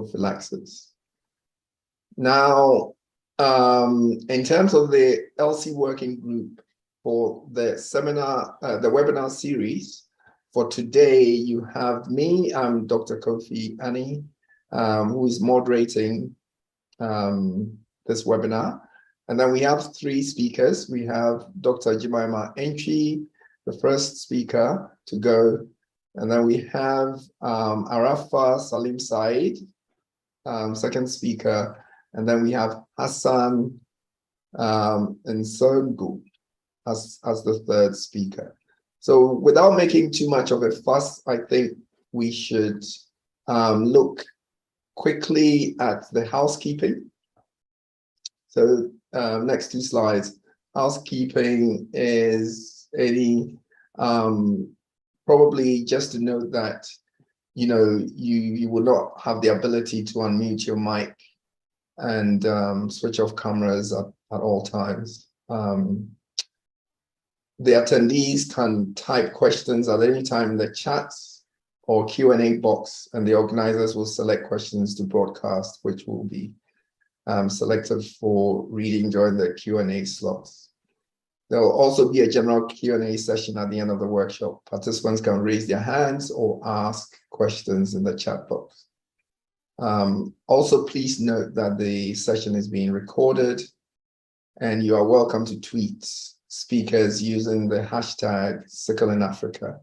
prophylaxis. Now, in terms of the LC working group for the seminar, the webinar series, for today, you have me, I'm Dr. Kofi Annie, who is moderating this webinar. And then we have three speakers. We have Dr. Jemima Anchi, the first speaker to go. And then we have Arafa Salim Said, second speaker. And then we have Hassan Nsongu as the third speaker. So without making too much of a fuss, I think we should look quickly at the housekeeping. So next two slides. Housekeeping is any probably just to note that you will not have the ability to unmute your mic and switch off cameras at all times. The attendees can type questions at any time in the chat or Q&A box, and the organizers will select questions to broadcast, which will be selected for reading during the Q&A slots. There will also be a general Q&A session at the end of the workshop. Participants can raise their hands or ask questions in the chat box. Also, please note that the session is being recorded, and you are welcome to tweet speakers using the hashtag SickleInAfrica,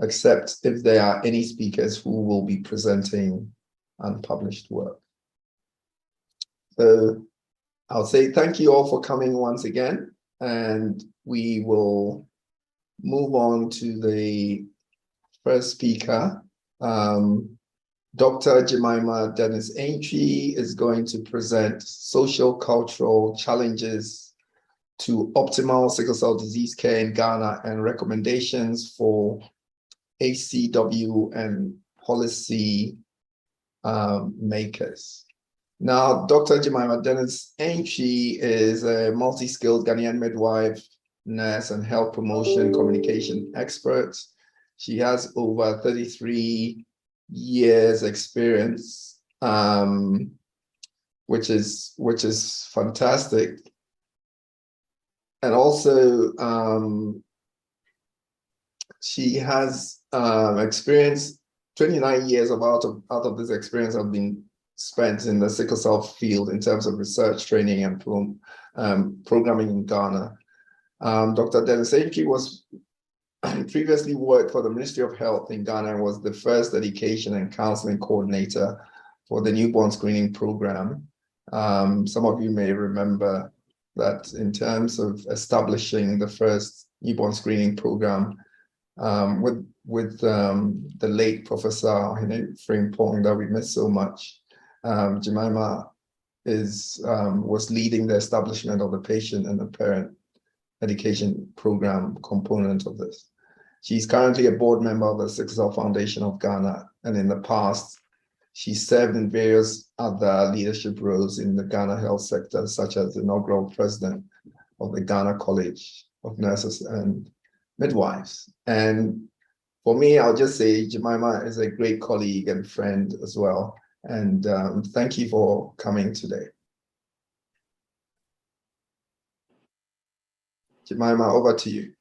except if there are any speakers who will be presenting unpublished work. So I'll say thank you all for coming once again, and we will move on to the first speaker. Dr. Jemima Dennis Anchi is going to present social cultural challenges to optimal sickle cell disease care in Ghana and recommendations for HCW and policy makers. Now, Dr. Jemima Dennis Anchi is a multi-skilled Ghanaian midwife, nurse, and health promotion communication expert. She has over 33 years experience, which is fantastic. And also, she has experience. 29 years out of this experience have been spent in the sickle cell field in terms of research, training, and programming in Ghana. Dr. Dennis Anchi was previously worked for the Ministry of Health in Ghana and was the first education and counseling coordinator for the newborn screening program. Some of you may remember that in terms of establishing the first newborn screening program with the late Professor Frimpong that we miss so much, Jemima was leading the establishment of the patient and the parent education program component of this. She's currently a board member of the Sickle Cell Foundation of Ghana, and in the past, she served in various other leadership roles in the Ghana health sector, such as the inaugural president of the Ghana College of Nurses and Midwives. And for me, I'll just say Jemima is a great colleague and friend as well. And thank you for coming today. Jemima, over to you.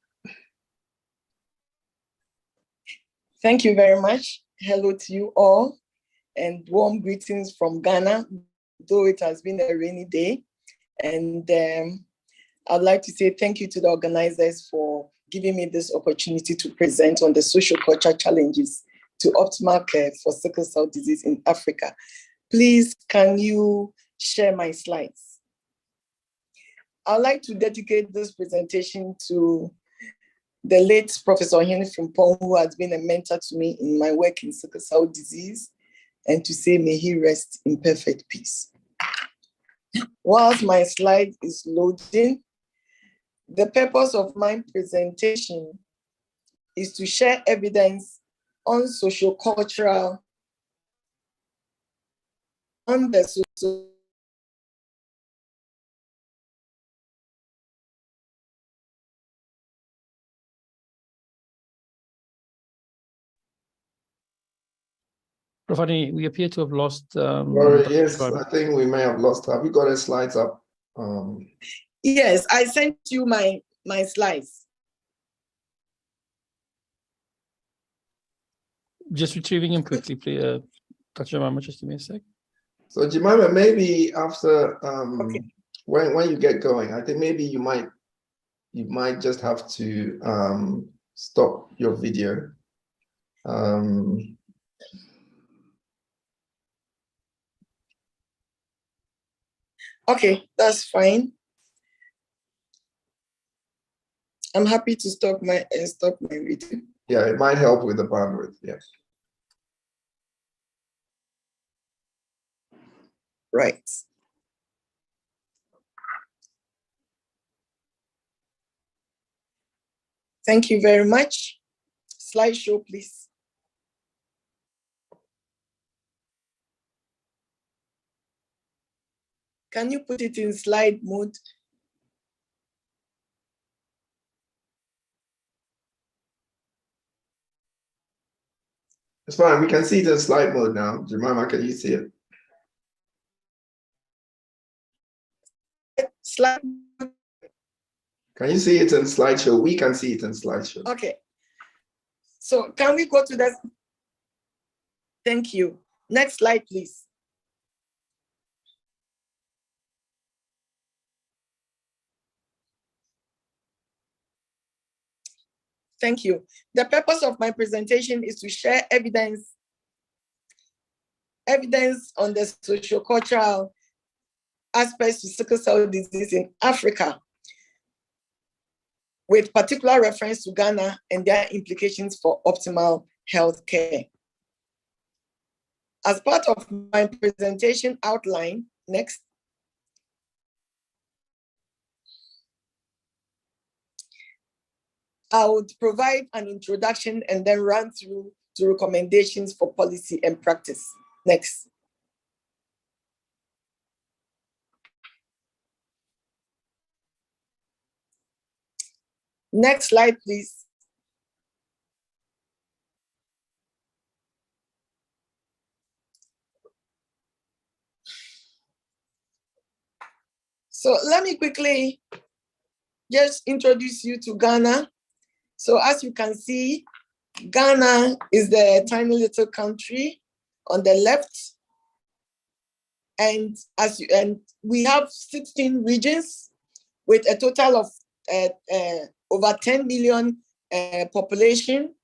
Thank you very much. Hello to you all, and warm greetings from Ghana, though it has been a rainy day. And I'd like to say thank you to the organizers for giving me this opportunity to present on the social culture challenges to optimal care for sickle cell disease in Africa. Please, can you share my slides? I'd like to dedicate this presentation to the late Professor Hiv Frimpong, who has been a mentor to me in my work in sickle cell disease, and to say may he rest in perfect peace. Whilst my slide is loading, the purpose of my presentation is to share evidence on socio-cultural, on the social Profani, we appear to have lost. Yes, I think we may have lost. Have you got the slides up? Yes, I sent you my slides. Just retrieving him quickly, please. Dr. Jemima, just give me a sec. So Jemima, maybe after Okay. when you get going, I think maybe you might just have to stop your video. Okay, that's fine. I'm happy to stop my video. Yeah, it might help with the bandwidth. Yes. Right. Thank you very much. Slideshow, please. Can you put it in slide mode? It's fine. We can see it in slide mode now. Jemima, can you see it? Slide. Can you see it in slideshow? We can see it in slideshow. Okay. So can we go to that? Thank you. Next slide, please. Thank you. The purpose of my presentation is to share evidence on the sociocultural aspects to sickle cell disease in Africa, with particular reference to Ghana and their implications for optimal health care. As part of my presentation outline, next, I would provide an introduction and then run through to recommendations for policy and practice. Next. Next slide, please. So let me quickly just introduce you to Ghana. So as you can see, Ghana is the tiny little country on the left. And we have 16 regions with a total of over 10 million population,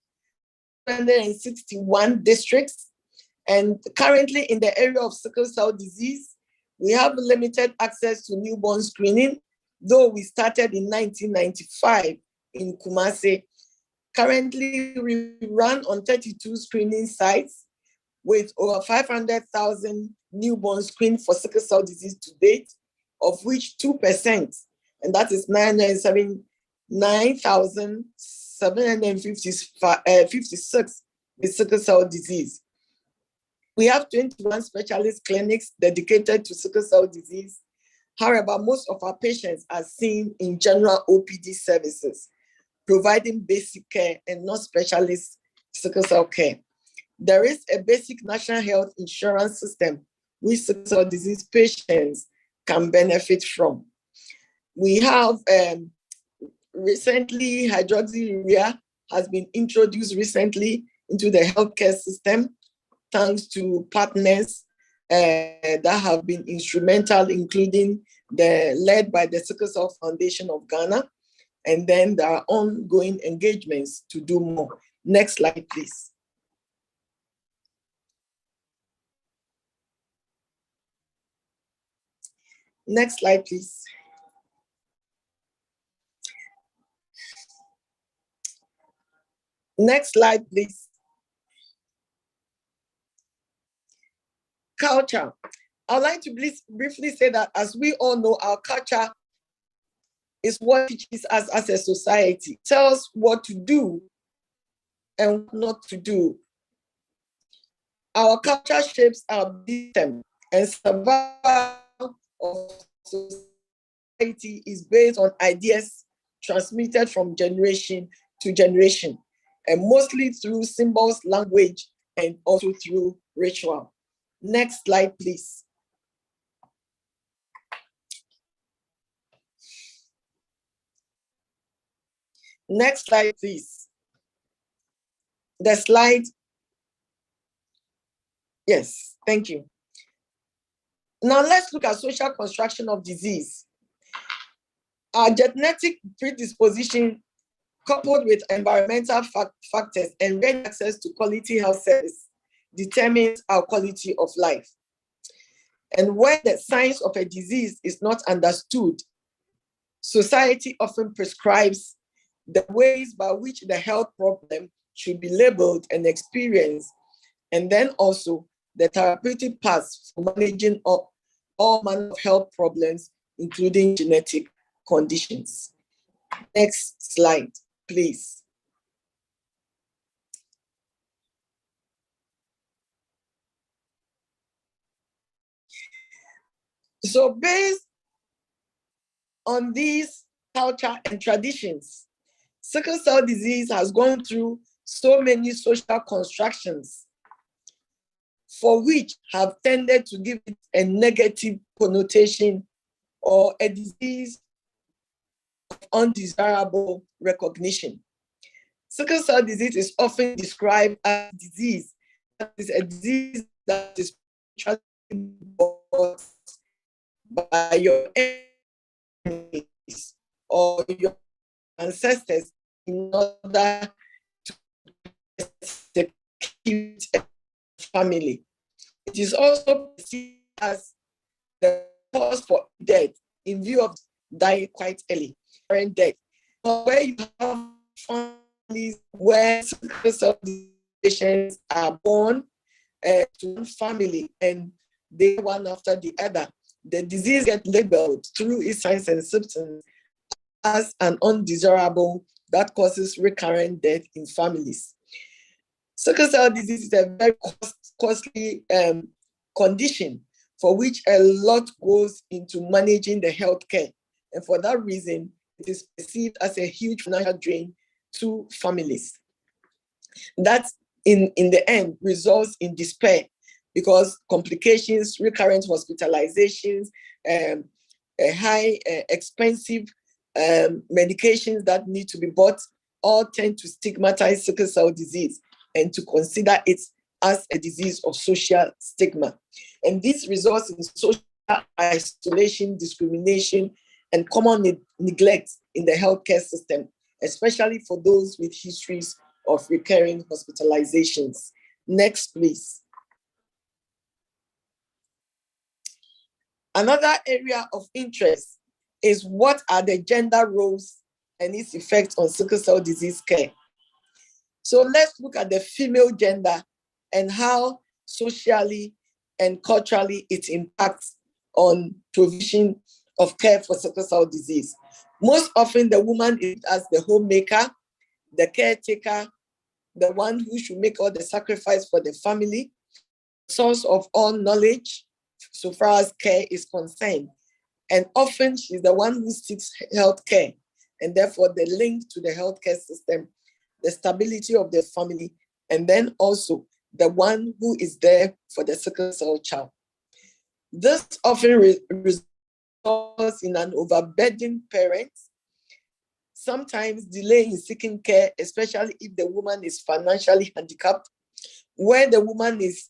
161 districts. And currently in the area of sickle cell disease, we have limited access to newborn screening, though we started in 1995 in Kumasi. Currently, we run on 32 screening sites with over 500,000 newborn screened for sickle cell disease to date, of which 2%, and that is 9,756 with sickle cell disease. We have 21 specialist clinics dedicated to sickle cell disease. However, most of our patients are seen in general OPD services, providing basic care and not specialist sickle cell care. There is a basic national health insurance system which sickle cell disease patients can benefit from. We have recently, hydroxyurea has been introduced recently into the healthcare system, thanks to partners that have been instrumental, including led by the Sickle Cell Foundation of Ghana. And then there are ongoing engagements to do more. Next slide, please. Next slide, please. Next slide, please. Culture. I'd like to briefly say that, as we all know, our culture is what teaches us as a society. It tells us what to do and what not to do. Our culture shapes our system, and survival of society is based on ideas transmitted from generation to generation, and mostly through symbols, language, and also through ritual. Next slide, please. Next slide, please. The slide. Yes, thank you. Now let's look at social construction of disease. Our genetic predisposition coupled with environmental factors and ready access to quality health service determines our quality of life. And when the signs of a disease is not understood, society often prescribes the ways by which the health problem should be labeled and experienced, and then also the therapeutic paths for managing all manner of health problems, including genetic conditions. Next slide, please. So based on these culture and traditions, sickle cell disease has gone through so many social constructions for which have tended to give it a negative connotation or a disease of undesirable recognition. Sickle cell disease is often described as a disease that is brought by your enemies or your ancestors in order to execute a family. It is also perceived as the cause for death in view of dying quite early, current death. Where you have families where sickle cell patients are born to one family and they one after the other, the disease gets labeled through its signs and symptoms as an undesirable that causes recurrent death in families. Sickle cell disease is a very costly condition for which a lot goes into managing the healthcare. And for that reason, it is perceived as a huge financial drain to families. That in the end results in despair because complications, recurrent hospitalizations, high expensive medications that need to be bought all tend to stigmatize sickle cell disease and to consider it as a disease of social stigma. And this results in social isolation, discrimination, and common neglect in the healthcare system, especially for those with histories of recurring hospitalizations. Next, please. Another area of interest is what are the gender roles and its effects on sickle cell disease care. So let's look at the female gender and how socially and culturally it impacts on provision of care for sickle cell disease. Most often the woman is as the homemaker, the caretaker, the one who should make all the sacrifice for the family, source of all knowledge so far as care is concerned. And often she's the one who seeks health care, and therefore the link to the healthcare system, the stability of the family, and then also the one who is there for the sickle cell child. This often results in an overburdened parent, sometimes delay in seeking care, especially if the woman is financially handicapped, where the woman is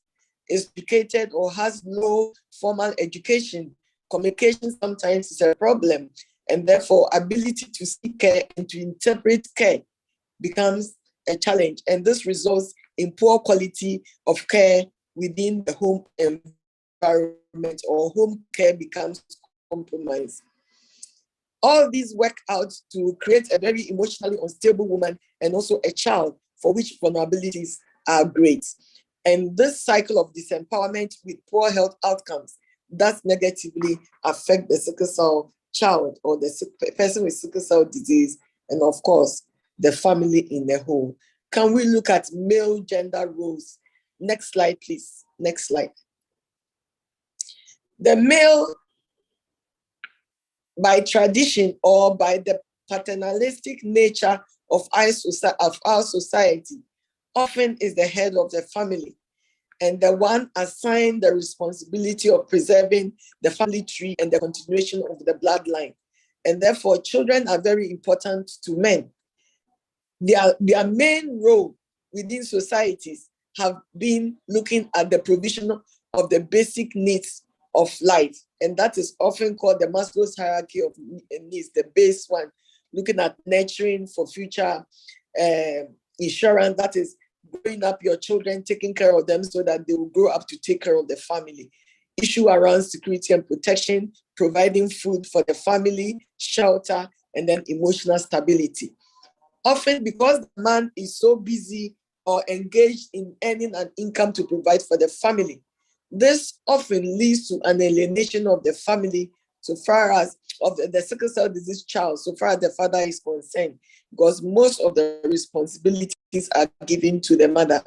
educated or has low formal education. Communication sometimes is a problem, and therefore ability to seek care and to interpret care becomes a challenge. And this results in poor quality of care within the home environment, or home care becomes compromised. All these work out to create a very emotionally unstable woman and also a child for which vulnerabilities are great. And this cycle of disempowerment with poor health outcomes does negatively affect the sickle cell child or the person with sickle cell disease, and of course, the family in the whole. Can we look at male gender roles? Next slide, please. Next slide. The male, by tradition or by the paternalistic nature of our society, often is the head of the family. and the one assigned the responsibility of preserving the family tree and the continuation of the bloodline. And therefore, children are very important to men. Their main role within societies have been looking at the provision of the basic needs of life. And that is often called the Maslow's hierarchy of needs, the base one, looking at nurturing for future insurance, that is growing up your children, taking care of them so that they will grow up to take care of the family. Issue around security and protection, providing food for the family, shelter, and then emotional stability. Often because the man is so busy or engaged in earning an income to provide for the family, this often leads to an alienation of the family so far as of the sickle cell disease child, so far as the father is concerned, because most of the responsibilities are given to the mother.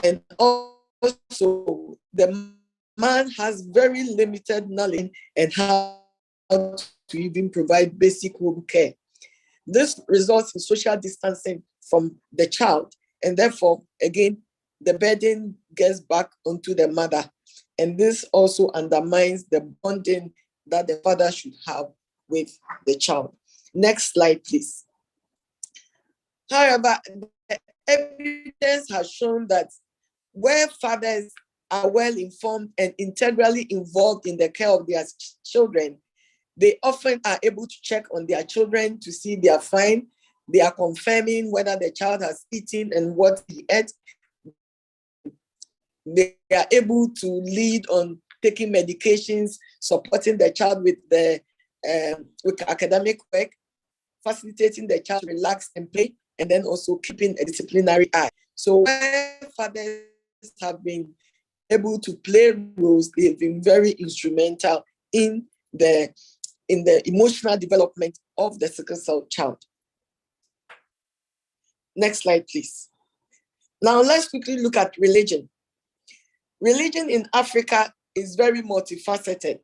And also, the man has very limited knowledge and how to even provide basic home care. This results in social distancing from the child, and therefore, again, the burden gets back onto the mother. And this also undermines the bonding that the father should have with the child. Next slide, please. However, the evidence has shown that where fathers are well informed and integrally involved in the care of their children, they often are able to check on their children to see they are fine. They are confirming whether the child has eaten and what he ate. They are able to lead on taking medications, supporting the child with the with academic work, facilitating the child to relax and play, and then also keeping a disciplinary eye. So where fathers have been able to play roles, they've been very instrumental in the emotional development of the sickle cell child. Next slide, please. Now let's quickly look at religion. Religion in Africa is very multifaceted,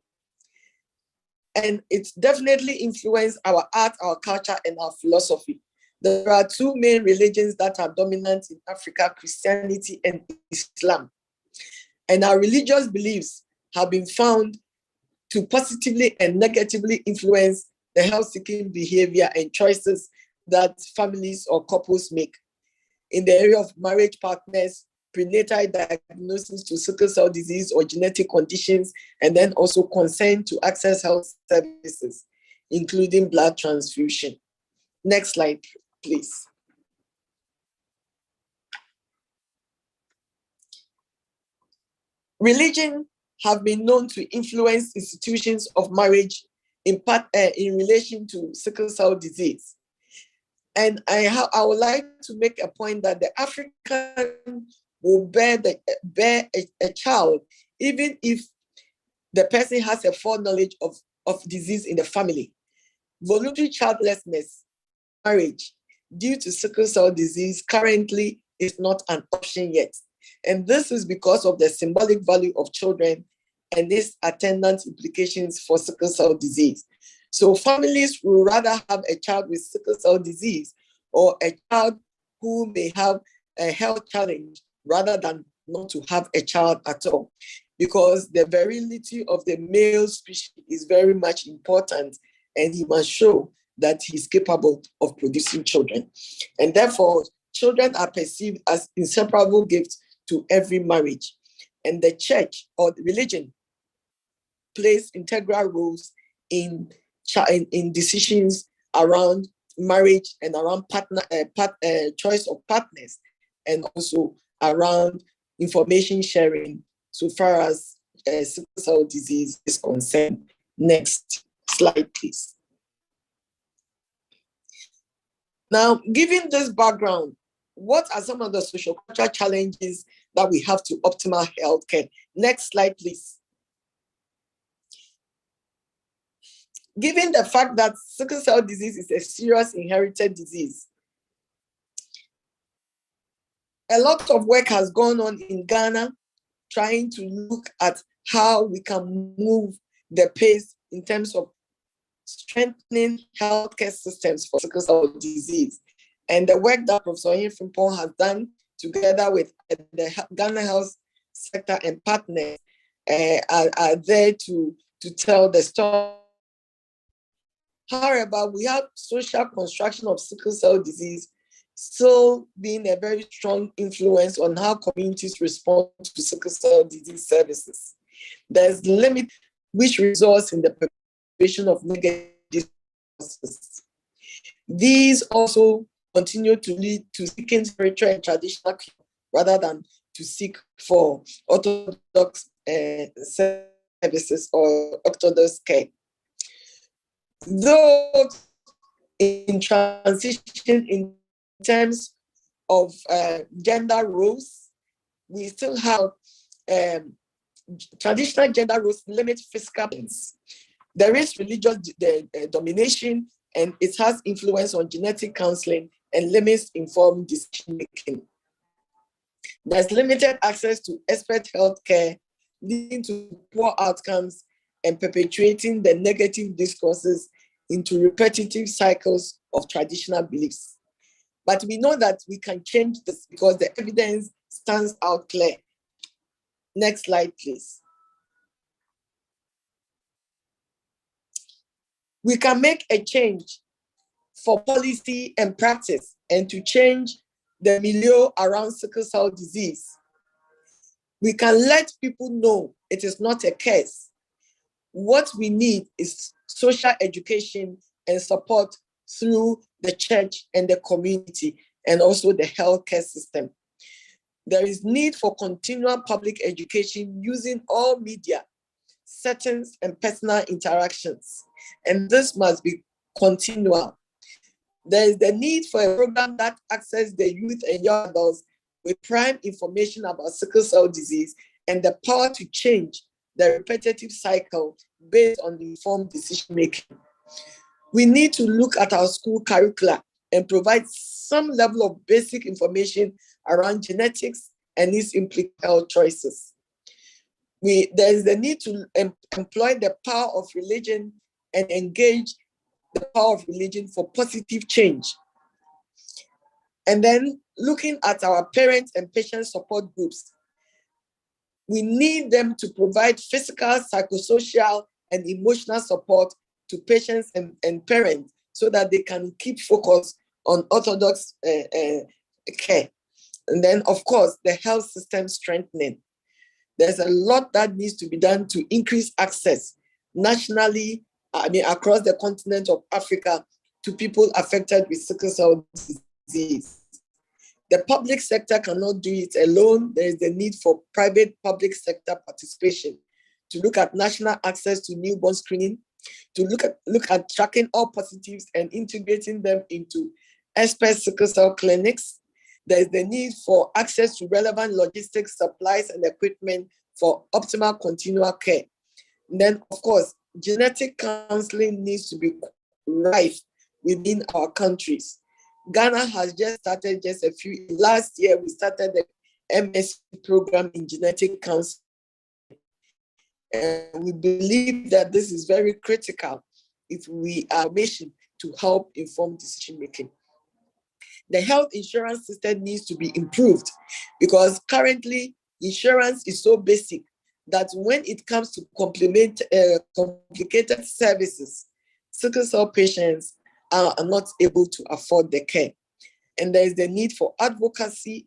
and it's definitely influenced our art, our culture, and our philosophy. There are two main religions that are dominant in Africa, Christianity and Islam. And our religious beliefs have been found to positively and negatively influence the health-seeking behavior and choices that families or couples make. In the area of marriage partners, prenatal diagnosis to sickle cell disease or genetic conditions, and then also consent to access health services, including blood transfusion. Next slide, please. Religion have been known to influence institutions of marriage in part in relation to sickle cell disease. And I would like to make a point that the African will bear a child, even if the person has a foreknowledge of disease in the family. Voluntary childlessness, marriage, due to sickle cell disease currently is not an option yet. And this is because of the symbolic value of children and its attendant implications for sickle cell disease. So families would rather have a child with sickle cell disease or a child who may have a health challenge rather than not to have a child at all, because the virility of the male species is very much important, and he must show that he's capable of producing children. And therefore, children are perceived as inseparable gifts to every marriage. And the church or the religion plays integral roles in decisions around marriage and around choice of partners, and also around information sharing so far as sickle cell disease is concerned. Next slide, please. Now, given this background, what are some of the social cultural challenges that we have to optimal healthcare? Next slide, please. Given the fact that sickle cell disease is a serious inherited disease, a lot of work has gone on in Ghana trying to look at how we can move the pace in terms of strengthening healthcare systems for sickle cell disease. And the work that Professor Frimpong has done together with the Ghana health sector and partners, are there to tell the story. However, we have social construction of sickle cell disease still being a very strong influence on how communities respond to sickle cell disease services. There's limit which results in the perpetuation of negative discourses. These also continue to lead to seeking spiritual and traditional care rather than to seek for orthodox services or orthodox care. Though in transition in terms of gender roles, we still have traditional gender roles limit physical things. There is religious domination, and it has influence on genetic counseling and limits informed decision making. There's limited access to expert health care, leading to poor outcomes and perpetuating the negative discourses into repetitive cycles of traditional beliefs. But we know that we can change this because the evidence stands out clear. Next slide, please. We can make a change for policy and practice and to change the milieu around sickle cell disease. We can let people know it is not a curse. What we need is social education and support through the church and the community and also the healthcare system. There is need for continual public education using all media, settings, and personal interactions. And this must be continual. There is the need for a program that accesses the youth and young adults with prime information about sickle cell disease and the power to change the repetitive cycle based on the informed decision making. We need to look at our school curricula and provide some level of basic information around genetics and its implicated health choices. There is the need to employ the power of religion and engage the power of religion for positive change. And then looking at our parents and patient support groups, we need them to provide physical, psychosocial, and emotional support to patients and parents so that they can keep focus on orthodox care. And then, of course, the health system strengthening. There's a lot that needs to be done to increase access nationally, across the continent of Africa to people affected with sickle cell disease. The public sector cannot do it alone. There is the need for private public sector participation to look at national access to newborn screening, to look at tracking all positives and integrating them into expert sickle cell clinics. There is the need for access to relevant logistics, supplies, and equipment for optimal continual care. And then, of course, genetic counseling needs to be rife within our countries. Ghana has just started last year we started the MSc program in genetic counseling. And we believe that this is very critical if we are mission to help inform decision making. The health insurance system needs to be improved because currently insurance is so basic that when it comes to complicated services, sickle cell patients are not able to afford the care. And there is the need for advocacy.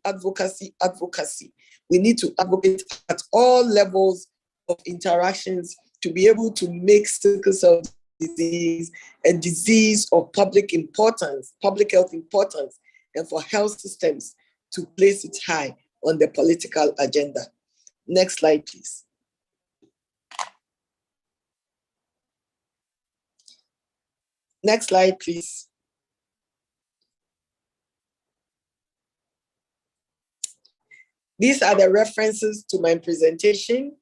We need to advocate at all levels of interactions to be able to make sickle cell disease a disease of public health importance, and for health systems to place it high on the political agenda. Next slide, please. Next slide, please. These are the references to my presentation.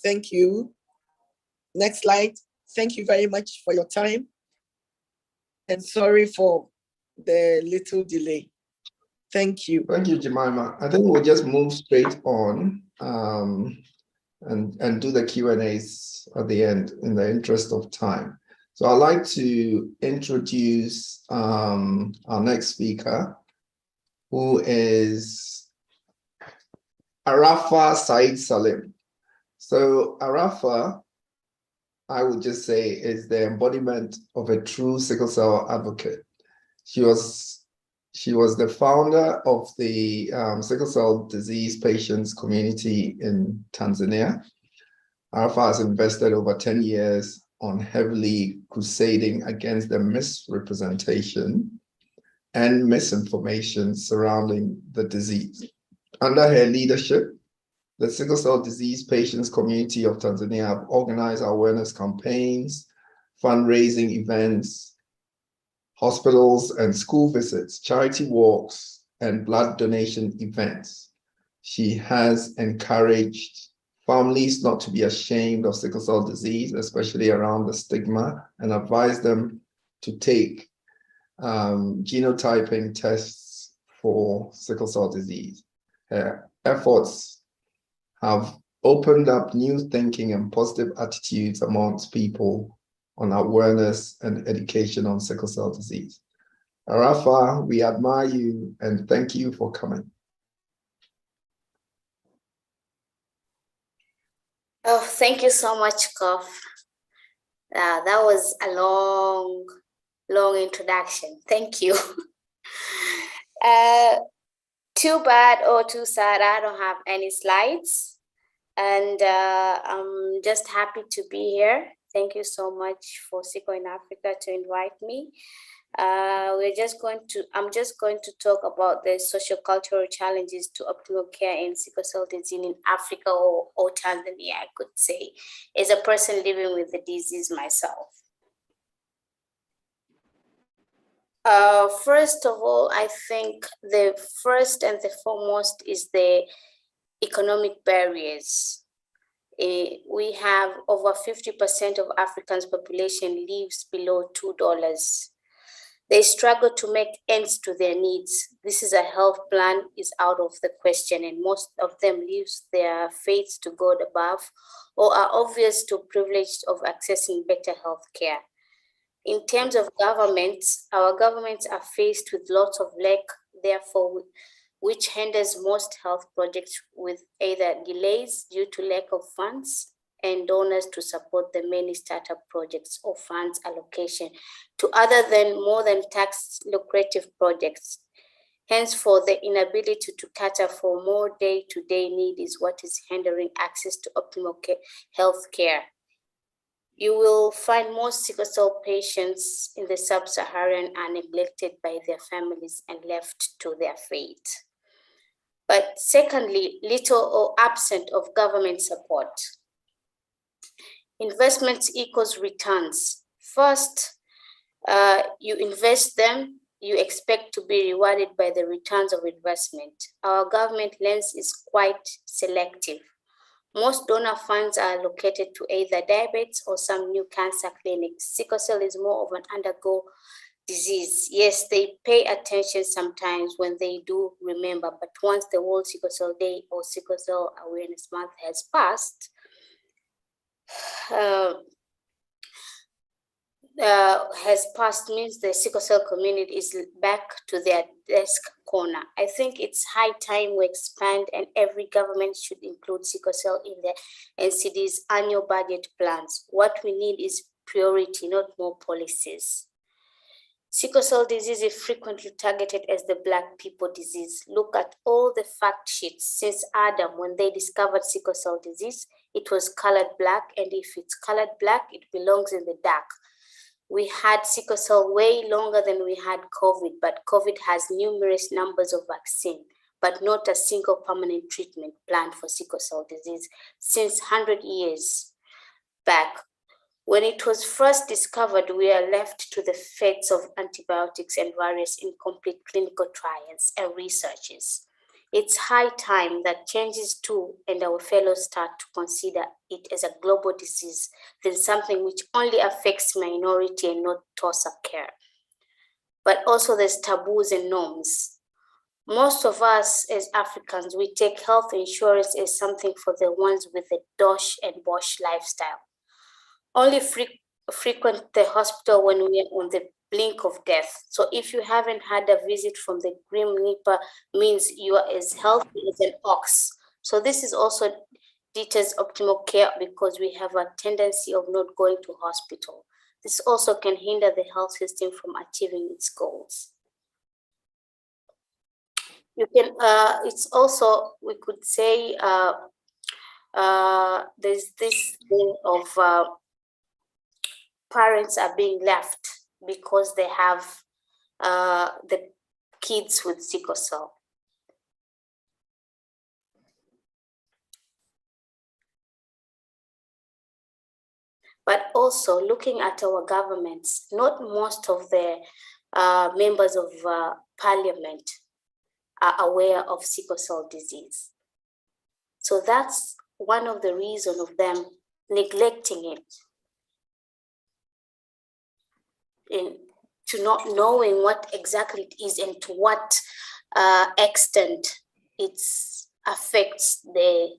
Thank you. Next slide. Thank you very much for your time. And sorry for the little delay. Thank you. Thank you, Jemima. I think we'll just move straight on and do the Q&As at the end in the interest of time. So I'd like to introduce our next speaker, who is Arafa Said Salim. So Arafa, I would just say, is the embodiment of a true sickle cell advocate. She was the founder of the sickle cell disease patients community in Tanzania. Arafa has invested over 10 years on heavily crusading against the misrepresentation and misinformation surrounding the disease. Under her leadership, the sickle cell disease patients community of Tanzania have organized awareness campaigns, fundraising events, hospitals and school visits, charity walks, and blood donation events. She has encouraged families not to be ashamed of sickle cell disease, especially around the stigma, and advised them to take genotyping tests for sickle cell disease. Her efforts have opened up new thinking and positive attitudes amongst people on awareness and education on sickle cell disease. Arafa, we admire you and thank you for coming. Oh, thank you so much, Kof. That was a long introduction. Thank you. Too bad or too sad, I don't have any slides. And I'm just happy to be here. Thank you so much for SickleInAfrica to invite me. I'm just going to talk about the socio-cultural challenges to optimal care in sickle cell disease in Africa or Tanzania, I could say, as a person living with the disease myself. First of all, I think the first and the foremost is the economic barriers. We have over 50% of Africans' population lives below $2. They struggle to make ends to their needs. This is a health plan is out of the question, and most of them leave their faiths to God above or are obvious to privileged of accessing better health care. In terms of governments, our governments are faced with lots of lack, therefore, which hinders most health projects with either delays due to lack of funds and donors to support the many startup projects or funds allocation to other than more than tax lucrative projects. Hence, for the inability to cater for more day-to-day need is what is hindering access to optimal health care. You will find most sickle cell patients in the sub-Saharan are neglected by their families and left to their fate. But secondly, little or absent of government support. Investments equals returns. First, you invest them, you expect to be rewarded by the returns of investment. Our government lens is quite selective. Most donor funds are allocated to either diabetes or some new cancer clinics. Sickle cell is more of an undergo disease. Yes, they pay attention sometimes when they do remember, but once the World Sickle Cell Day or Sickle Cell Awareness Month has passed, means the sickle cell community is back to their desk corner. I think it's high time we expand, and every government should include sickle cell in their NCD's annual budget plans. What we need is priority, not more policies. Sickle cell disease is frequently targeted as the Black people disease. Look at all the fact sheets since Adam, when they discovered sickle cell disease, it was colored black, and if it's colored black, it belongs in the dark. We had sickle cell way longer than we had COVID, but COVID has numerous numbers of vaccine, but not a single permanent treatment planned for sickle cell disease since 100 years back. When it was first discovered, we are left to the fates of antibiotics and various incomplete clinical trials and researches. It's high time that changes too, and our fellows start to consider it as a global disease than something which only affects minority and not TOSA care. But also there's taboos and norms. Most of us as Africans, we take health insurance as something for the ones with the dosh and bosh lifestyle. Only frequent the hospital when we are on the blink of death. So if you haven't had a visit from the Grim Reaper, means you are as healthy as an ox. So this is also deters optimal care because we have a tendency of not going to hospital. This also can hinder the health system from achieving its goals. You can, it's also, we could say, there's this thing of parents are being left because they have the kids with sickle cell. But also looking at our governments, not most of the members of parliament are aware of sickle cell disease. So that's one of the reasons of them neglecting it, to not knowing what exactly it is and to what extent it affects the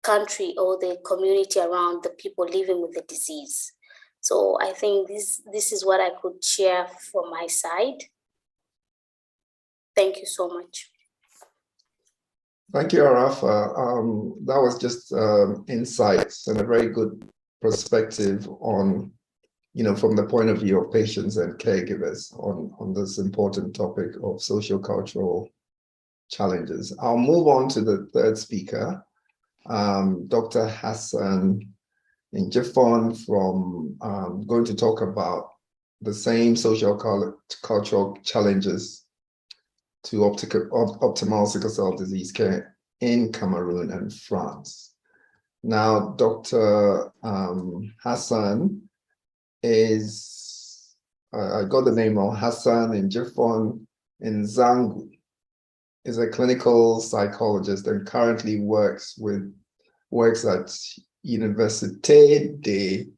country or the community around the people living with the disease. So I think this is what I could share from my side. Thank you so much. Thank you, Arafa. That was just insights and a very good perspective on, from the point of view of patients and caregivers on this important topic of social-cultural challenges. I'll move on to the third speaker, Dr. Hassan Njifon, from going to talk about the same social-cultural challenges to optimal sickle cell disease care in Cameroon and France. Now, Dr. Hassan is, I got the name wrong, Hassan Njifon Nzangu, is a clinical psychologist and currently works at Université de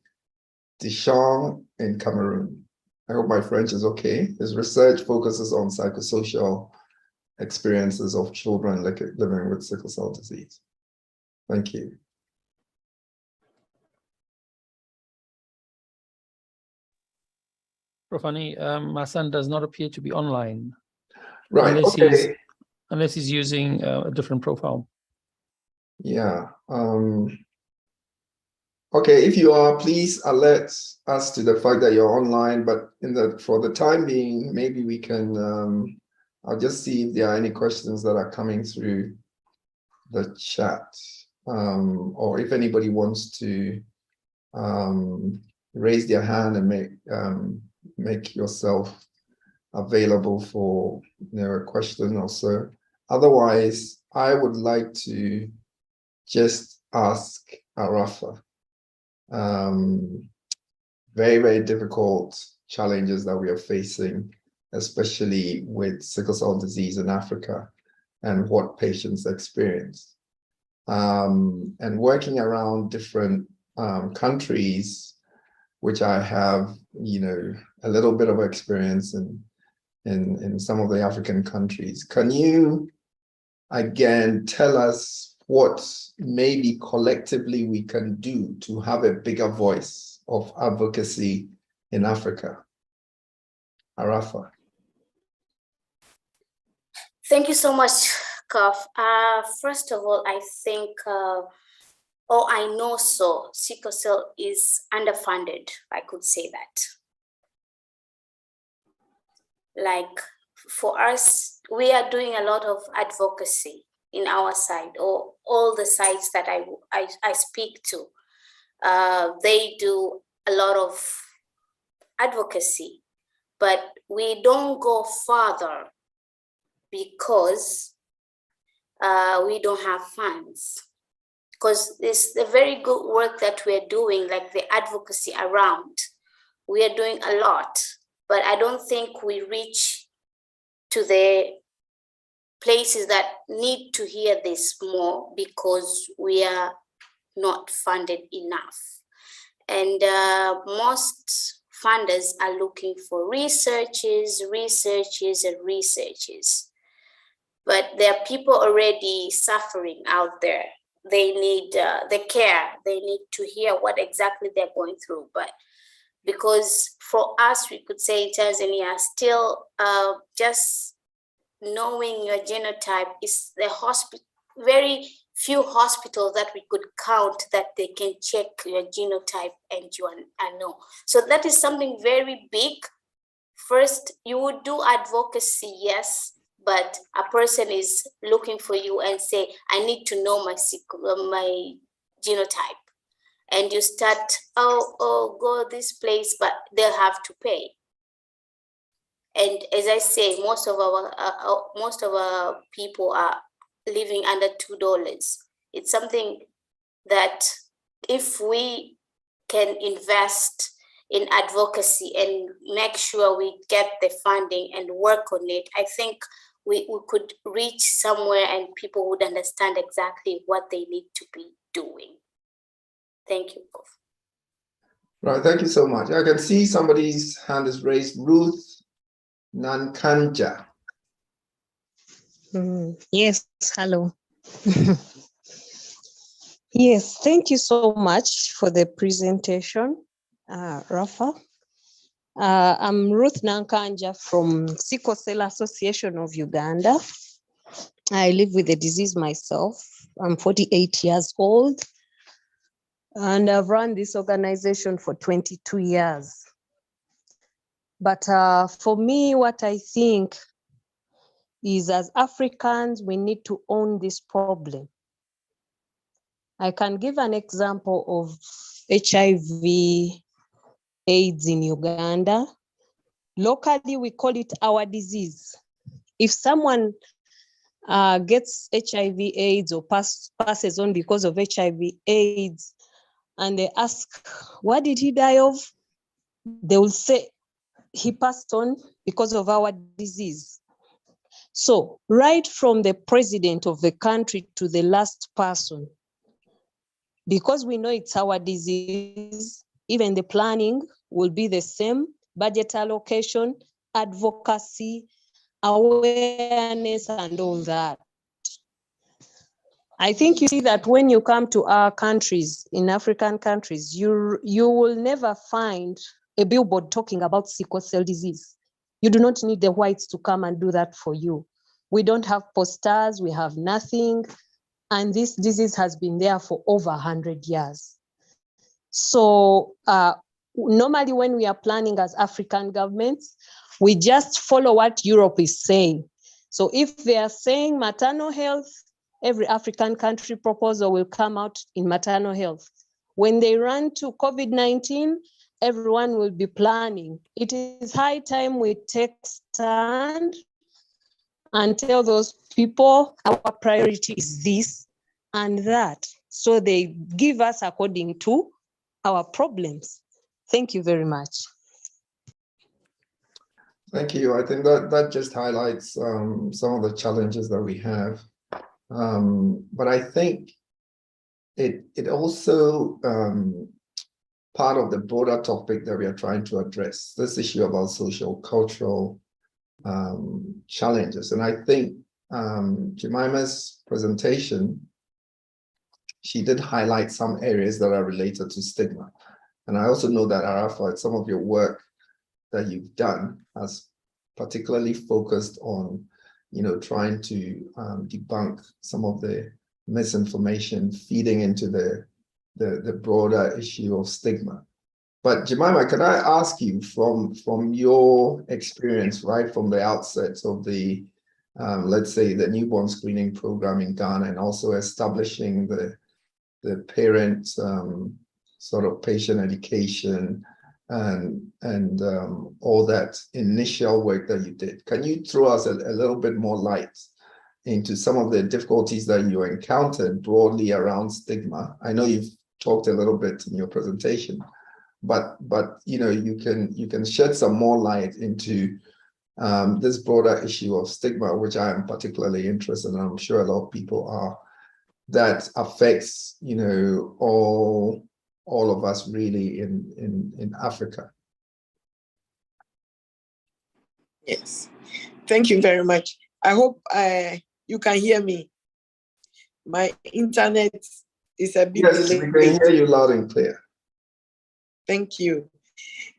Dijon in Cameroon. I hope my French is okay. His research focuses on psychosocial experiences of children living with sickle cell disease. Thank you. Profani, Hassan does not appear to be online. Right, Unless he's using a different profile. Yeah. Okay, if you are, please alert us to the fact that you're online, but for the time being, maybe we can, I'll just see if there are any questions that are coming through the chat, or if anybody wants to raise their hand and make yourself available for a question or so. Otherwise, I would like to just ask Arafa. Very, very difficult challenges that we are facing, especially with sickle cell disease in Africa and what patients experience. And working around different countries, which I have, a little bit of experience in some of the African countries. Can you, again, tell us what maybe collectively we can do to have a bigger voice of advocacy in Africa? Arafa. Thank you so much, Kaf. First of all, I think, I know sickle cell is underfunded, I could say that. Like for us, we are doing a lot of advocacy in our side, or all the sites that I speak to. They do a lot of advocacy, but we don't go further because we don't have funds. Because it's the very good work that we're doing, like the advocacy around. We are doing a lot, but I don't think we reach to the places that need to hear this more because we are not funded enough. And most funders are looking for researches. But there are people already suffering out there. They need the care. They need to hear what exactly they're going through. But because for us, we could say in Tanzania, still just knowing your genotype is the very few hospitals that we could count that they can check your genotype and you know. So that is something very big. First, you would do advocacy, yes, but a person is looking for you and say, I need to know my genotype. And you start, go this place, but they'll have to pay. And as I say, most of our people are living under $2. It's something that if we can invest in advocacy and make sure we get the funding and work on it, I think we could reach somewhere and people would understand exactly what they need to be doing. Thank you. Right, thank you so much. I can see somebody's hand is raised. Ruth Nankanja. Yes, hello. Yes, thank you so much for the presentation, Rafa. I'm Ruth Nankanja from Sickle Cell Association of Uganda. I live with the disease myself. I'm 48 years old, and I've run this organization for 22 years. But for me, what I think is, as Africans, we need to own this problem. I can give an example of HIV AIDS in Uganda. Locally, we call it our disease. If someone gets HIV AIDS or passes on because of HIV AIDS, and they ask, what did he die of? They will say, he passed on because of our disease. So right from the president of the country to the last person, because we know it's our disease, even the planning will be the same: budget allocation, advocacy, awareness, and all that. I think you see that when you come to our countries, in African countries, you will never find a billboard talking about sickle cell disease. You do not need the whites to come and do that for you. We don't have posters, we have nothing. And this disease has been there for over 100 years. So normally when we are planning as African governments, we just follow what Europe is saying. So if they are saying maternal health, every African country proposal will come out in maternal health. When they run to COVID-19, everyone will be planning. It is high time we take stand and tell those people our priority is this and that. So they give us according to our problems. Thank you very much. Thank you. I think that just highlights some of the challenges that we have. But I think it also part of the broader topic that we are trying to address, this issue about social, cultural challenges. And I think Jemima's presentation, she did highlight some areas that are related to stigma. And I also know that, Arafa, some of your work that you've done has particularly focused on, trying to debunk some of the misinformation feeding into the broader issue of stigma. But Jemima, can I ask you from your experience right from the outset of the, let's say, the newborn screening program in Ghana, and also establishing the parent sort of patient education and all that initial work that you did, can you throw us a little bit more light into some of the difficulties that you encountered broadly around stigma? I know you've talked a little bit in your presentation, but you can shed some more light into this broader issue of stigma, which I am particularly interested in, and I'm sure a lot of people are, that affects all of us really in Africa. Yes, thank you very much. I hope you can hear me. My internet is a bit delayed. Yes, we can hear you loud and clear. Thank you.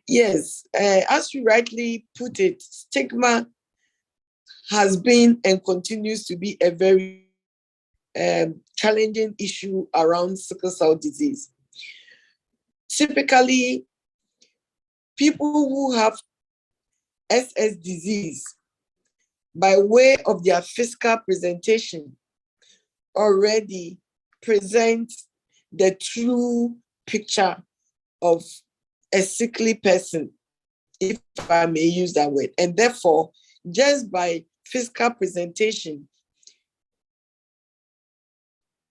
Yes, as you rightly put it, stigma has been and continues to be a very challenging issue around sickle cell disease. Typically, people who have SS disease, by way of their physical presentation, already present the true picture of a sickly person, if I may use that word. And therefore, just by physical presentation,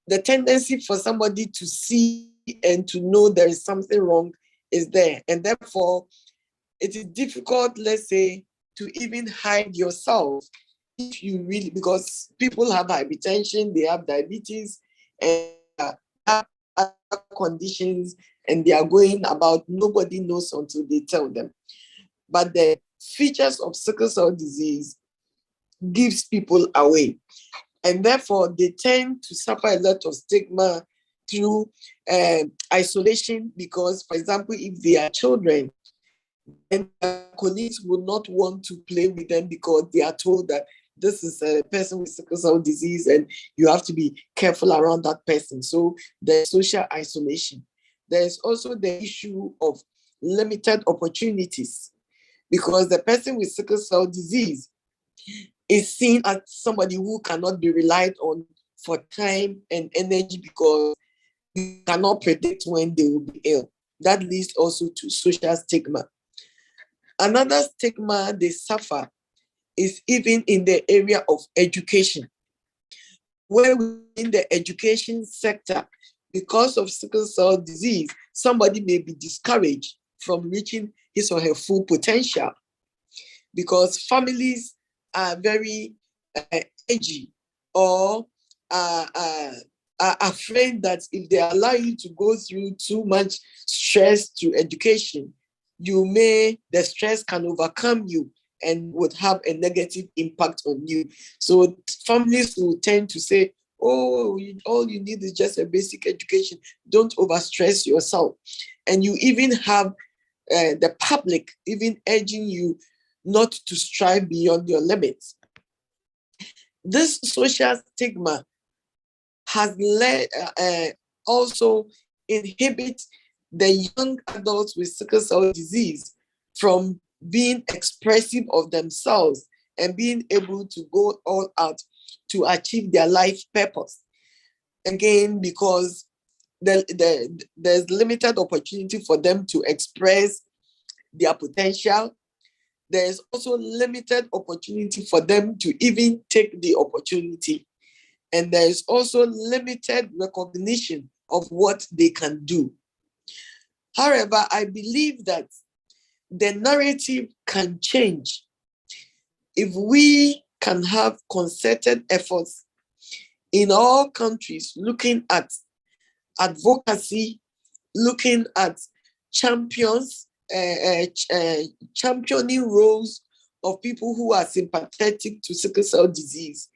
the tendency for somebody to see and to know there is something wrong is there. And therefore, it is difficult, let's say, to even hide yourself if you really, because people have hypertension, they have diabetes, and have other conditions, and they are going about, nobody knows until they tell them. But the features of sickle cell disease gives people away. And therefore, they tend to suffer a lot of stigma through isolation, because, for example, if they are children, and their colleagues will not want to play with them because they are told that this is a person with sickle cell disease and you have to be careful around that person. So there's social isolation. There's also the issue of limited opportunities, because the person with sickle cell disease is seen as somebody who cannot be relied on for time and energy, because you cannot predict when they will be ill. That leads also to social stigma. Another stigma they suffer is even in the area of education, where within the education sector, because of sickle cell disease, somebody may be discouraged from reaching his or her full potential, because families are very edgy, or are afraid that if they allow you to go through too much stress to education, the stress can overcome you and would have a negative impact on you. So families will tend to say, oh, all you need is just a basic education. Don't overstress yourself. And you even have the public even urging you not to strive beyond your limits. This social stigma has led also inhibit the young adults with sickle cell disease from being expressive of themselves and being able to go all out to achieve their life purpose. Again, because there's limited opportunity for them to express their potential. There's also limited opportunity for them to even take the opportunity. And there's also limited recognition of what they can do. However, I believe that the narrative can change if we can have concerted efforts in all countries looking at advocacy, looking at champions, championing roles of people who are sympathetic to sickle cell disease,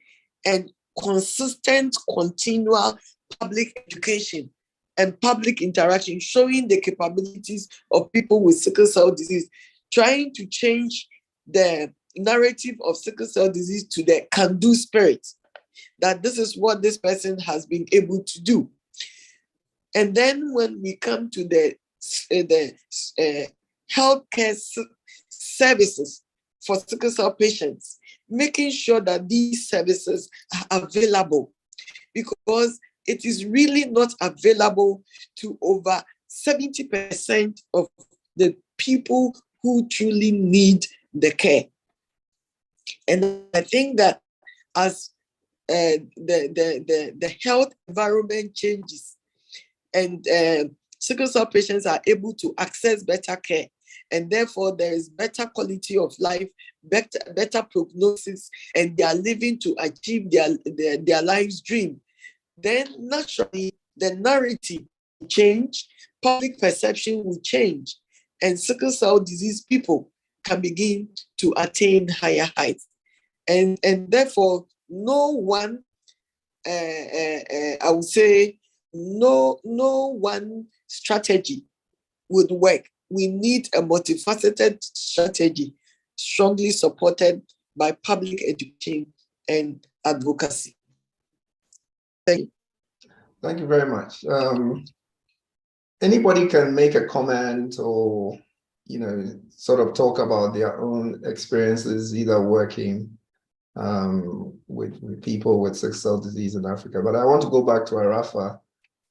and consistent, continual public education and public interaction, showing the capabilities of people with sickle cell disease, trying to change the narrative of sickle cell disease to the can-do spirit, that this is what this person has been able to do. And then when we come to the healthcare services for sickle cell patients, making sure that these services are available, because it is really not available to over 70% of the people who truly need the care. And I think that as the health environment changes and sickle cell patients are able to access better care, and therefore there is better quality of life, better prognosis, and they are living to achieve their life's dream, then naturally the narrative will change, public perception will change, and sickle cell disease people can begin to attain higher heights. And therefore, no one, I would say, no one strategy would work we need a multifaceted strategy strongly supported by public education and advocacy. Thank you. Thank you very much. Anybody can make a comment or, sort of talk about their own experiences, either working with people with sickle cell disease in Africa. But I want to go back to Arafa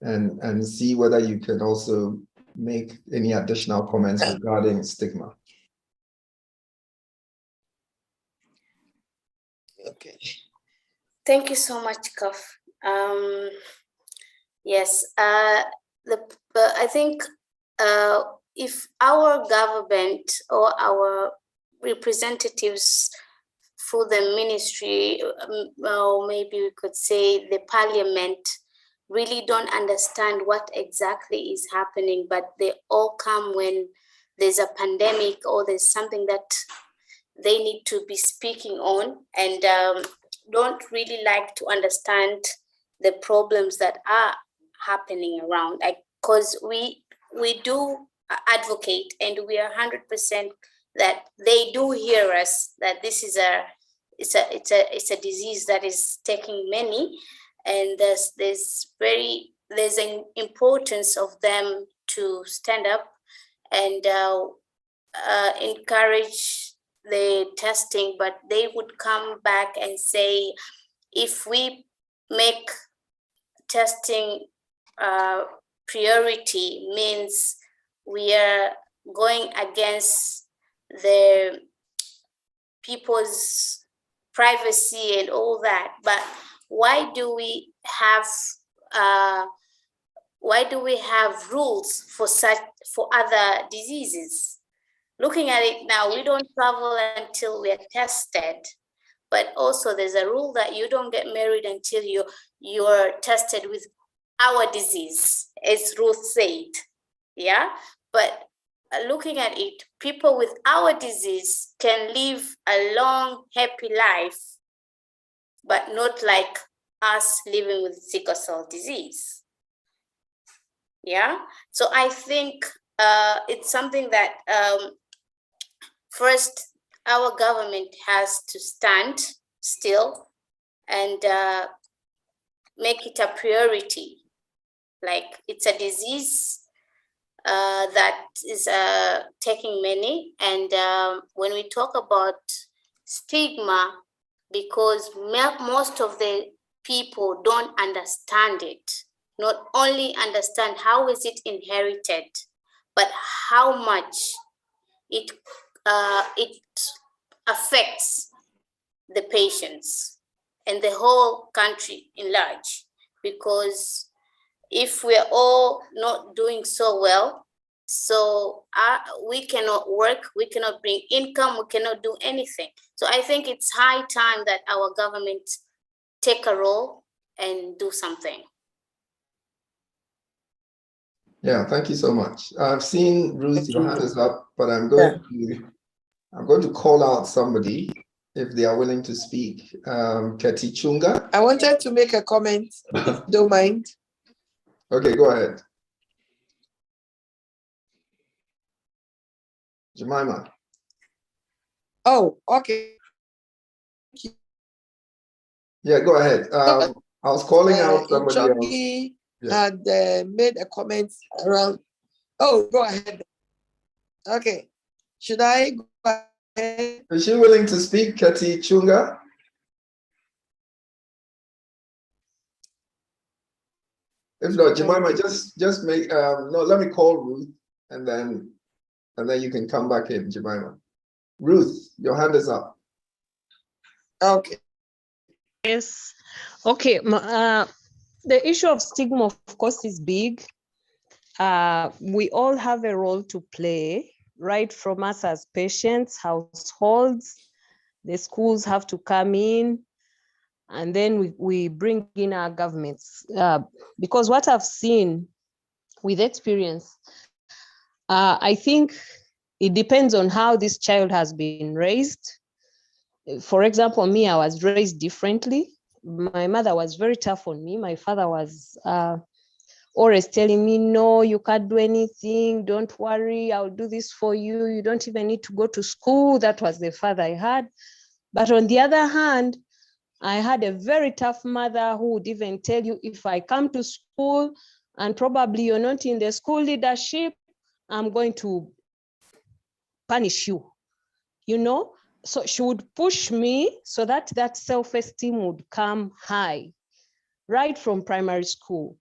and see whether you can also make any additional comments regarding stigma. Okay. Thank you so much, Kaf. Yes, I think if our government or our representatives for the ministry, or maybe we could say the parliament, really don't understand what exactly is happening, but they all come when there's a pandemic or there's something that they need to be speaking on, and don't really like to understand the problems that are happening around. Because we do advocate, and we are 100% that they do hear us, that this is it's a disease that is taking many, and there's an importance of them to stand up and encourage the testing. But they would come back and say, if we make testing priority, means we are going against the people's privacy and all that. But why do we have rules for other diseases? Looking at it now, we don't travel until we are tested, but also there's a rule that you don't get married until you're tested with our disease, as Ruth said. Yeah, but looking at it, people with our disease can live a long, happy life, but not like us living with sickle cell disease. Yeah, so I think it's something that first our government has to stand still and make it a priority. Like, it's a disease that is taking many. And when we talk about stigma, because most of the people don't understand it, not only understand how is it inherited, but how much it affects the patients and the whole country in large. Because if we're all not doing so well, so we cannot work, we cannot bring income, we cannot do anything. So I think it's high time that our government take a role and do something. Yeah, thank you so much. I've seen Ruth, your hand is up, but I'm going to call out somebody if they are willing to speak. Keti Chunga. I wanted to make a comment, if you don't mind. Okay, go ahead. Jemima. Oh, okay. Yeah, go ahead. I was calling out somebody Nchongi else. had made a comment around. Oh, go ahead. Okay. Should I go ahead? Is she willing to speak, Keti Chunga? If not, Jemima, just make no. Let me call Ruth, and then you can come back in, Jemima. Ruth, your hand is up. Okay. Yes. Okay. The issue of stigma, of course, is big. We all have a role to play, right from us as patients, households, the schools have to come in, and then we bring in our governments. Because what I've seen with experience, I think it depends on how this child has been raised. For example, me, I was raised differently. My mother was very tough on me. My father was always telling me, no, you can't do anything. Don't worry, I'll do this for you. You don't even need to go to school. That was the father I had. But on the other hand, I had a very tough mother who would even tell you, if I come to school and probably you're not in the school leadership, I'm going to punish you, you know? So she would push me so that that self-esteem would come high, right from primary school.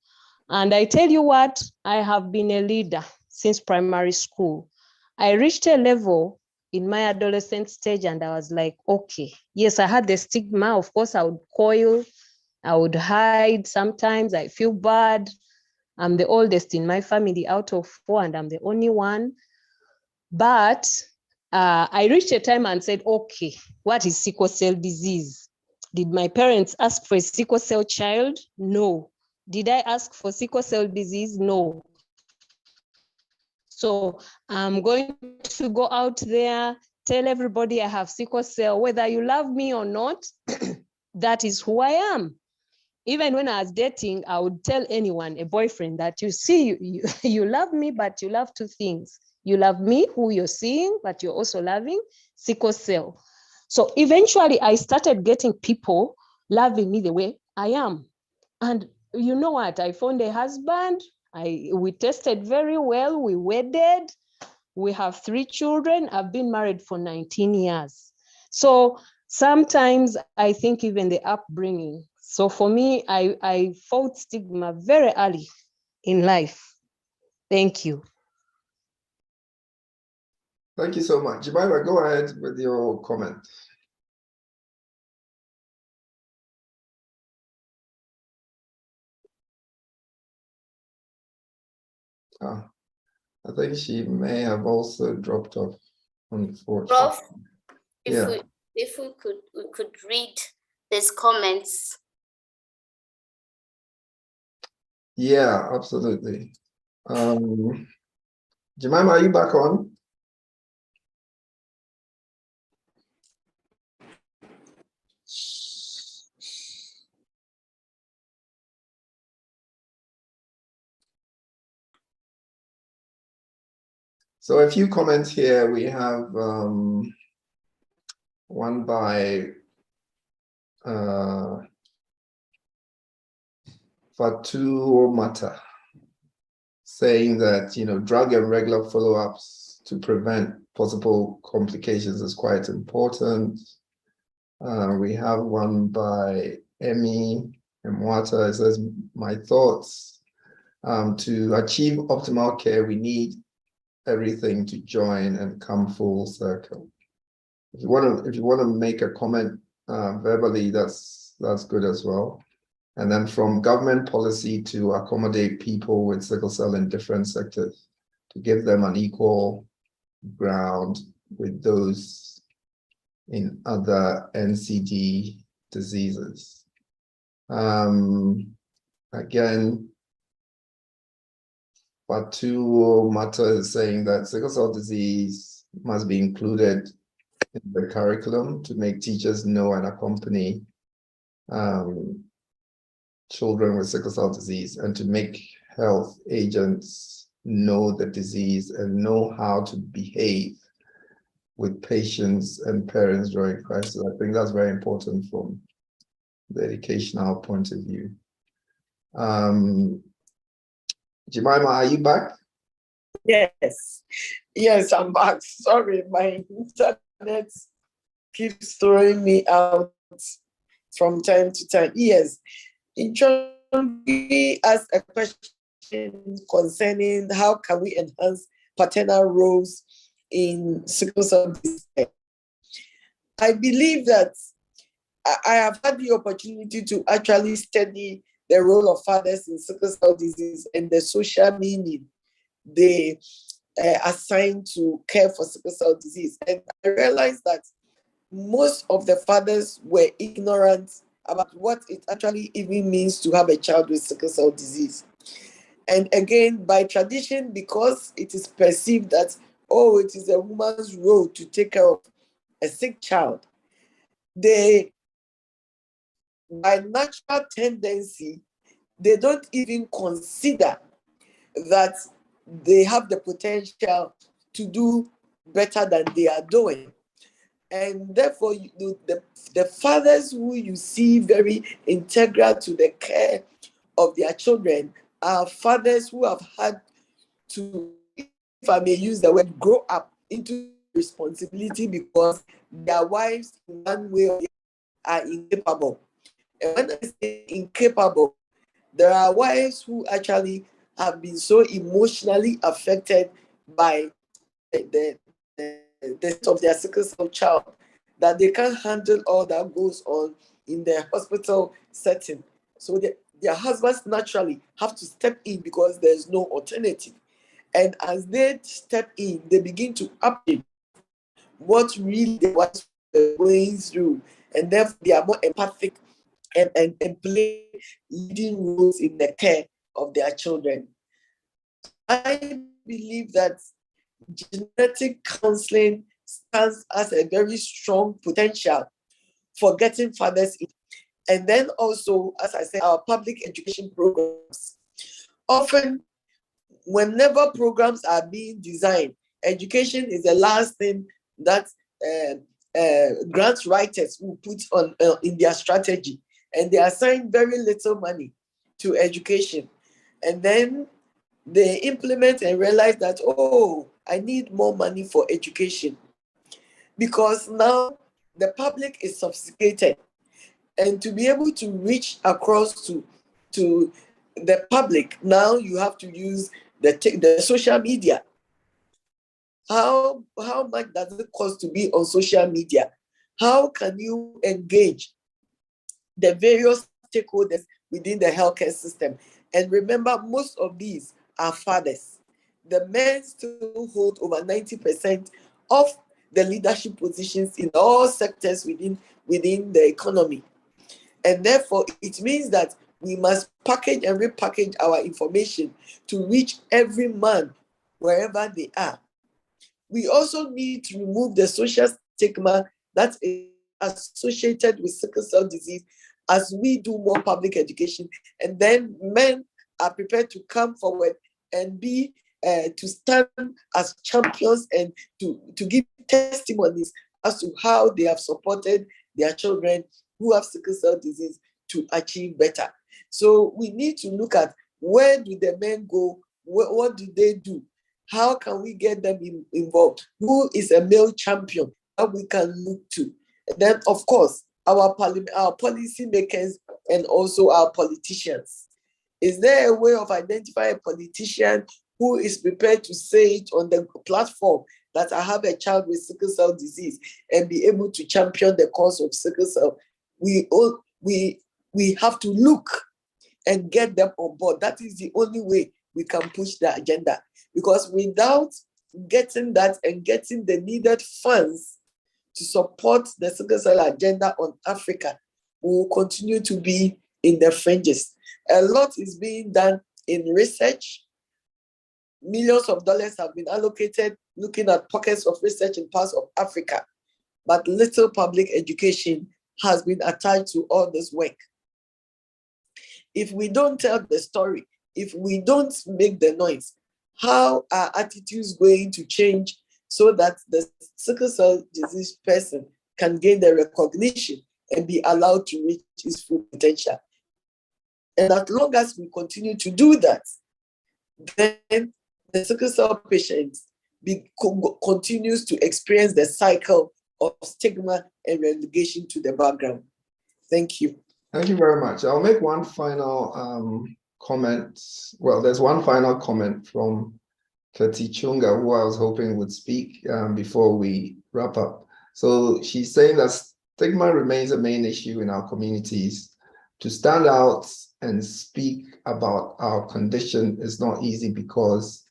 And I tell you what, I have been a leader since primary school. I reached a level in my adolescent stage and I was like, okay, yes, I had the stigma. Of course, I would coil, I would hide. Sometimes I feel bad. I'm the oldest in my family out of 4 and I'm the only one. But I reached a time and said, okay, what is sickle cell disease? Did my parents ask for a sickle cell child? No. Did I ask for sickle cell disease? No. So I'm going to go out there, tell everybody I have sickle cell, whether you love me or not, that is who I am. Even when I was dating, I would tell anyone, a boyfriend, that you see, you love me, but you love 2 things. You love me, who you're seeing, but you're also loving sickle cell. So eventually I started getting people loving me the way I am. And you know what? I found a husband. We tested very well. We wedded. We have 3 children. I've been married for 19 years. So sometimes I think even the upbringing. So for me, I fought stigma very early in life. Thank you. Thank you so much. Jemima, go ahead with your comment. I think she may have also dropped off, unfortunately. Prof, Yeah. if we could read these comments. Yeah, absolutely. Jemima, are you back on? So a few comments here. We have one by Fatu Mata, saying that, you know, drug and regular follow-ups to prevent possible complications is quite important. We have one by Emmy Mwata. It says, my thoughts, to achieve optimal care, we need everything to join and come full circle. If you want to make a comment verbally, that's good as well. And then from government policy to accommodate people with sickle cell in different sectors, to give them an equal ground with those in other NCD diseases. Again, Fatu Mata is saying that sickle cell disease must be included in the curriculum to make teachers know and accompany children with sickle cell disease, and to make health agents know the disease and know how to behave with patients and parents during crisis. I think that's very important from the educational point of view. Jemima, are you back? Yes, I'm back. Sorry, my internet keeps throwing me out from time to time. Yes, we asked a question concerning how can we enhance paternal roles in sickle cell disease. I believe that I have had the opportunity to actually study the role of fathers in sickle cell disease and the social meaning they assigned to care for sickle cell disease. And I realized that most of the fathers were ignorant about what it actually even means to have a child with sickle cell disease. And again, by tradition, because it is perceived that, oh, it is a woman's role to take care of a sick child, they, by natural tendency, they don't even consider that they have the potential to do better than they are doing. And therefore, the fathers who you see very integral to the care of their children are fathers who have had to, if I may use the word, grow up into responsibility because their wives in one way or the other are incapable. And when I say incapable, there are wives who actually have been so emotionally affected by the death of their sickle cell child that they can't handle all that goes on in their hospital setting. So their husbands naturally have to step in because there's no alternative. And as they step in, they begin to appreciate what really they were going through. And therefore, they are more empathic and play leading roles in the care of their children. I believe that genetic counseling stands as a very strong potential for getting fathers in. And then also, as I said, our public education programs. Often, whenever programs are being designed, education is the last thing that grant writers will put on in their strategy. And they assign very little money to education. And then they implement and realize that, oh, I need more money for education. Because now the public is sophisticated. And to be able to reach across to the public, now you have to use the social media. How much does it cost to be on social media? How can you engage the various stakeholders within the healthcare system? And remember, most of these are fathers. The men still hold over 90% of the leadership positions in all sectors within the economy. And therefore, it means that we must package and repackage our information to reach every man wherever they are. We also need to remove the social stigma that is associated with sickle cell disease as we do more public education. And then men are prepared to come forward and be to stand as champions and to give testimonies as to how they have supported their children who have sickle cell disease to achieve better. So we need to look at, where do the men go? What do they do? How can we get them involved? Who is a male champion that we can look to? And then, of course, our policy makers and also our politicians. Is there a way of identifying a politician who is prepared to say it on the platform that I have a child with sickle cell disease and be able to champion the cause of sickle cell? We have to look and get them on board. That is the only way we can push the agenda. Because without getting that and getting the needed funds to support the sickle cell agenda on Africa, we will continue to be in the fringes. A lot is being done in research. Millions of dollars have been allocated looking at pockets of research in parts of Africa, but little public education has been attached to all this work. If we don't tell the story, if we don't make the noise, how are attitudes going to change so that the sickle cell disease person can gain the recognition and be allowed to reach his full potential? And as long as we continue to do that, then the sickle cell patient continues to experience the cycle of stigma and relegation to the background. Thank you. Thank you very much. I'll make one final comment. Well, there's one final comment from Kati Chunga, who I was hoping would speak before we wrap up. So she's saying that stigma remains a main issue in our communities. To stand out and speak about our condition is not easy because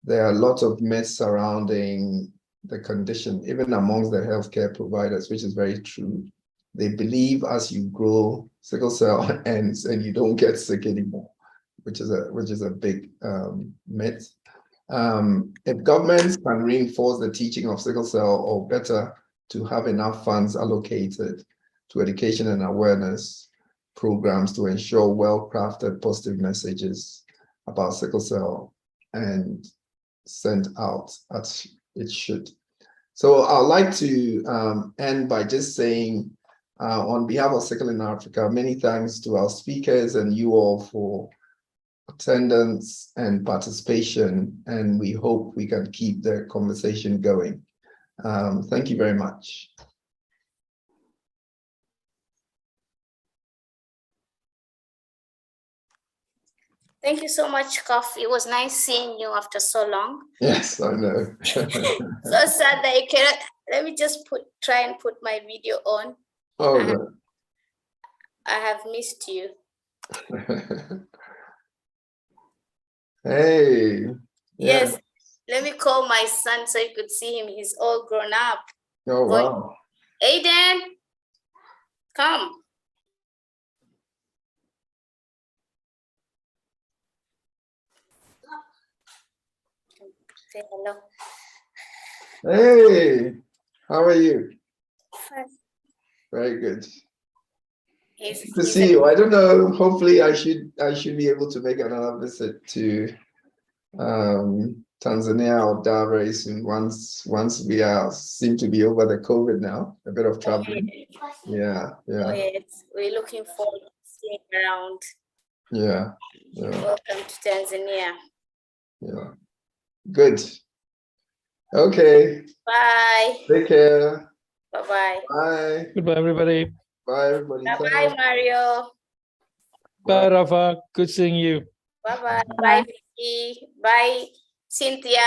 there are a lot of myths surrounding the condition, even amongst the healthcare providers, which is very true. They believe as you grow, sickle cell ends and you don't get sick anymore, which is a big myth. If governments can reinforce the teaching of sickle cell, or better, to have enough funds allocated to education and awareness, programs to ensure well-crafted positive messages about sickle cell and sent out as it should. So I'd like to end by just saying, on behalf of Sickle in Africa, many thanks to our speakers and you all for attendance and participation, and we hope we can keep the conversation going. Thank you very much. Thank you so much, Kof. It was nice seeing you after so long. Yes, I know. So sad that you cannot. Let me just try and put my video on. Oh, I have missed you. Hey. Yes. Let me call my son so you could see him. He's all grown up. Oh, wow. Aiden, come. Say hello. Hey, how are you? Fine. Very good. He's Good to see you. I don't know. Hopefully, I should be able to make another visit to Tanzania or Dar very soon. Once we seem to be over the COVID now. A bit of traveling. Yeah. Oh, yes. We're looking forward to seeing you around. Yeah. Welcome to Tanzania. Yeah. Good. Okay. Bye. Take care. Bye-bye. Bye. Goodbye, everybody. Bye, everybody. Bye-bye, Mario. Bye, Rafa. Good seeing you. Bye-bye. Bye, Vicky. Bye, Cynthia.